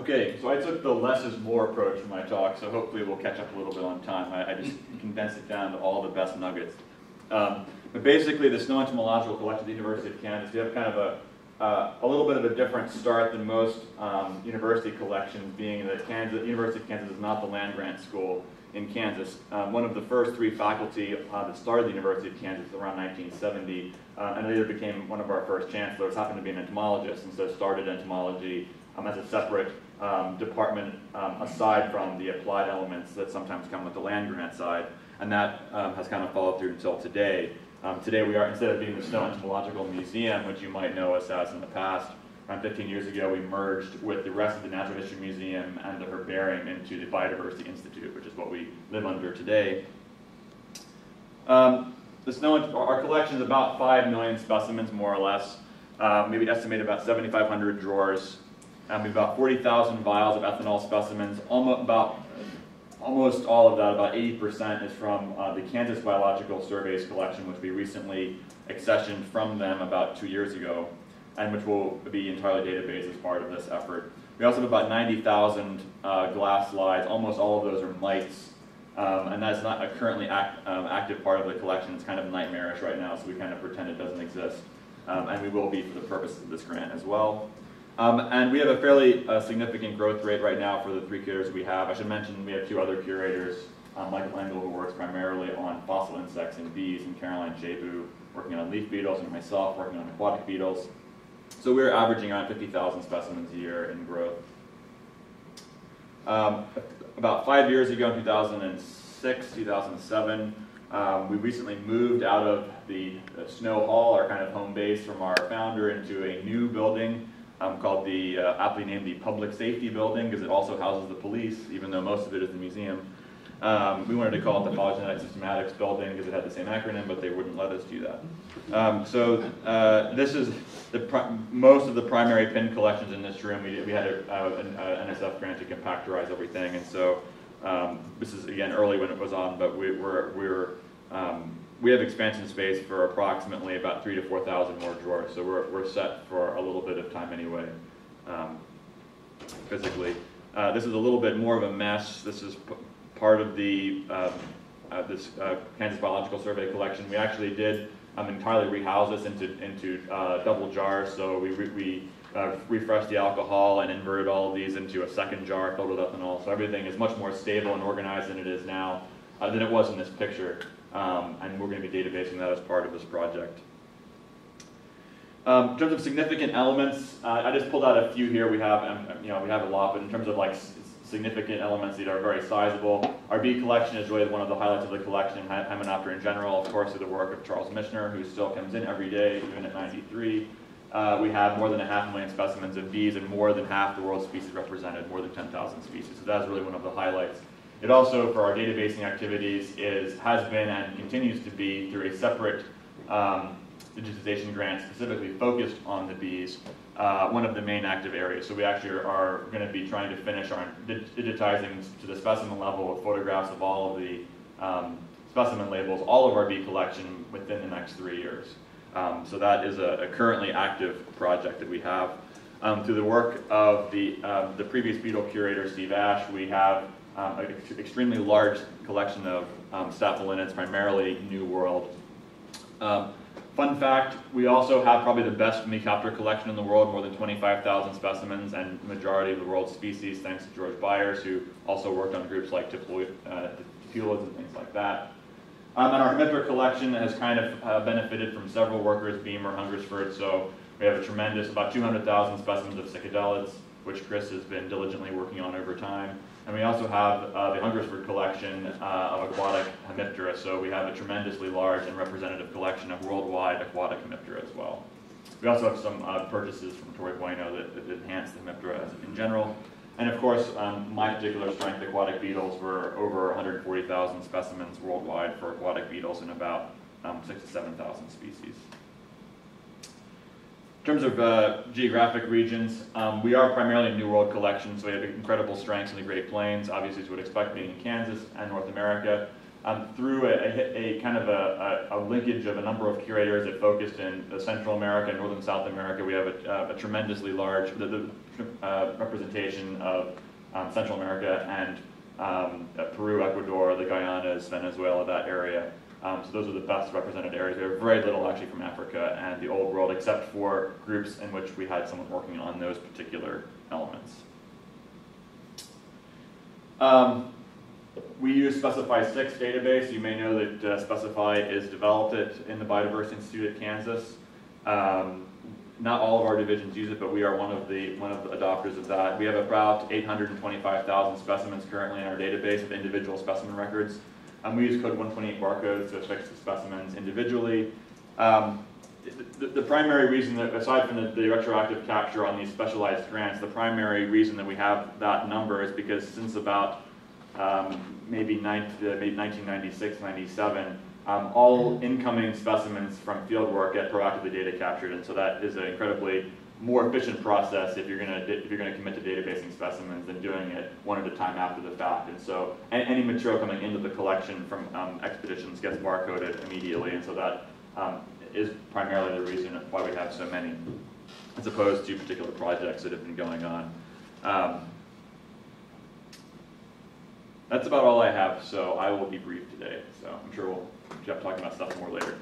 Okay, so I took the less is more approach for my talk, so hopefully we'll catch up a little bit on time. I just condensed it down to all the best nuggets. But basically, the Snow Entomological Collection at the University of Kansas, we have kind of a little bit of a different start than most university collections, being that the University of Kansas is not the land-grant school in Kansas. One of the first three faculty that started the University of Kansas around 1970, and later became one of our first chancellors, happened to be an entomologist, and so started entomology as a separate department aside from the applied elements that sometimes come with the land-grant side, and that has kind of followed through until today. Today we are, instead of being the Snow Entomological Museum, which you might know us as in the past, around 15 years ago we merged with the rest of the Natural History Museum and the Herbarium into the Biodiversity Institute, which is what we live under today. Our collection is about 5 million specimens, more or less. Maybe estimate about 7,500 drawers. We have about 40,000 vials of ethanol specimens. Almost all of that, about 80%, is from the Kansas Biological Survey's collection, which we recently accessioned from them about 2 years ago, and which will be entirely database as part of this effort. We also have about 90,000 glass slides. Almost all of those are mites, and that's not a currently active part of the collection. It's kind of nightmarish right now, so we kind of pretend it doesn't exist, and we will be for the purpose of this grant as well. And we have a fairly significant growth rate right now for the 3 curators we have. I should mention we have 2 other curators, Michael Engel, who works primarily on fossil insects and bees, and Caroline Shabu working on leaf beetles, and myself working on aquatic beetles. So we're averaging around 50,000 specimens a year in growth. About 5 years ago, in 2006, 2007, we recently moved out of the Snow Hall, our kind of home base from our founder, into a new building called the, aptly named the Public Safety Building, because it also houses the police, even though most of it is the museum. We wanted to call it the Phylogenetic Systematics Building because it had the same acronym, but they wouldn't let us do that. This is most of the primary pin collections in this room. We had an NSF grant to compactorize everything, and so this is, again, early when it was on, but we have expansion space for approximately about 3,000 to 4,000 more drawers, so we're set for a little bit of time anyway, physically. This is a little bit more of a mess. This is part of the Kansas Biological Survey collection. We actually did entirely rehouse this into double jars, so we refreshed the alcohol and inverted all of these into a second jar filled with ethanol, so everything is much more stable and organized than it is now, than it was in this picture. And we're going to be databasing that as part of this project. In terms of significant elements, I just pulled out a few here. We have, we have a lot, but in terms of like significant elements that are very sizable, our bee collection is really one of the highlights of the collection, Hymenoptera in general, of course, through the work of Charles Michener, who still comes in every day, even at 93. We have more than 500,000 specimens of bees and more than half the world's species represented, more than 10,000 species. So that's really one of the highlights. It also, for our databasing activities, has been and continues to be, through a separate digitization grant specifically focused on the bees, one of the main active areas. So we actually are going to be trying to finish our digitizing to the specimen level of photographs of all of the specimen labels, all of our bee collection within the next 3 years. So that is a currently active project that we have. Through the work of the previous beetle curator, Steve Ash, we have an extremely large collection of staphylinids, primarily New World. Fun fact, we also have probably the best Mecoptera collection in the world, more than 25,000 specimens, and the majority of the world's species, thanks to George Byers, who also worked on groups like Tiphulids and things like that. And our Hemiptera collection has kind of benefited from several workers, Beamer, Hungersford, so we have a tremendous, about 200,000 specimens of psychedelics, which Chris has been diligently working on over time. And we also have the Hungersford collection of aquatic Hemiptera, so we have a tremendously large and representative collection of worldwide aquatic Hemiptera as well. We also have some purchases from Torrey Bueno that enhance the Hemiptera in general. And of course, my particular strength, aquatic beetles, were over 140,000 specimens worldwide for aquatic beetles in about 6,000 to 7,000 species. In terms of geographic regions, we are primarily a New World collection, so we have incredible strengths in the Great Plains, obviously as you would expect being in Kansas and North America. through a kind of a linkage of a number of curators that focused in Central America and Northern South America. We have a tremendously large representation of Central America and Peru, Ecuador, the Guyanas, Venezuela, that area. So those are the best represented areas. We have very little actually from Africa and the Old World, except for groups in which we had someone working on those particular elements. We use Specify 6 database. You may know that Specify is developed in the Biodiversity Institute at Kansas. Not all of our divisions use it, but we are one of the adopters of that. We have about 825,000 specimens currently in our database of individual specimen records. We use code 128 barcodes to affix the specimens individually. The primary reason that, aside from the retroactive capture on these specialized grants, the primary reason that we have that number is because since about maybe 1996, 97, all incoming specimens from field work get proactively data captured, and so that is an incredibly more efficient process if you're going to commit to databasing specimens than doing it one at a time after the fact. And so any material coming into the collection from expeditions gets barcoded immediately, and so that is primarily the reason why we have so many, as opposed to particular projects that have been going on. That's about all I have, so I will be brief today. So I'm sure we'll talk about stuff more later.